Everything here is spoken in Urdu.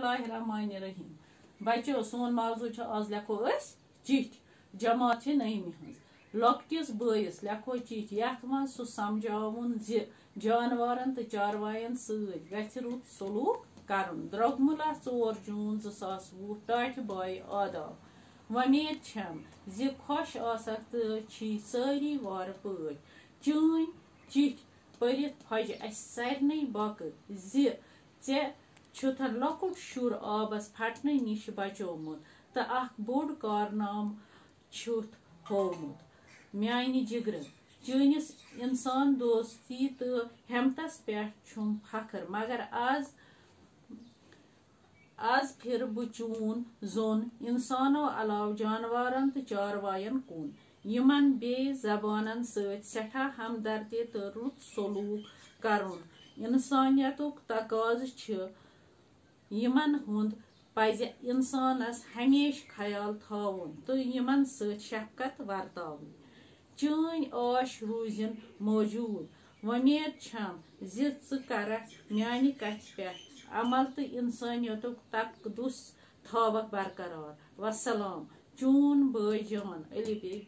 اللہ الرحمن الرحیم بچو سون موضوع آز لکھو چٹھ جماعت نئیمہ ہز لۄکٹِس بٲیِس لکھو چٹھ یتھ منٛز سُہ سمجھاوُن زِ جانورن تہٕ چاروایَن سۭتۍ گژھِ رُت سلوٗک کرُن درٛوٚگمُلا 4 جوٗن 2020 ٹاٹھہِ بایہِ آداب وۄمید چھم زِ خۄش آسکھ تہٕ چھی سٲری وارٕ پٲٹھۍ چٲنۍ چٹھۍ پٔرِتھ پھۄجہِ اسہِ سارنٕے بۄکہٕ زِ ژےٚ چھُتھ لۄکُٹ شُر آبس پھٹنہٕ نِش بچومُت تہٕ اکھ بوٚڑ کارنامہٕ چھُتھ ہوومُت میانہِ جگرٕ چٲنِس انسان دوستی تہٕ ہمتس پٮ۪ٹھ چھُم فخر مگر آز پھِرٕ بہٕ چون زوٚن انسانو علاوٕ جانورن تہٕ چاروایَن کُن یِمن بیٚیہِ زبانن سۭتۍ سٮ۪ٹھاہ ہمدردی تہٕ رُت سلوٗک کرُن انسانیتُک تقاضہٕ چھِ یِمن ہُنٛد پزِ انسانس ہمیشہٕ خیال تھاوُن تہٕ یِمن سۭتۍ شفقت ورتاوٕنۍ چٲنۍ آش روٗزِن موجوٗد وۄمید چھم زِ ژٕ کرکھ میانہِ کتھِ پٮ۪ٹھ عمل تہٕ انسانیتُک تقدُس تھاوکھ برقرار وسلام چون بٲے جان علی بیگ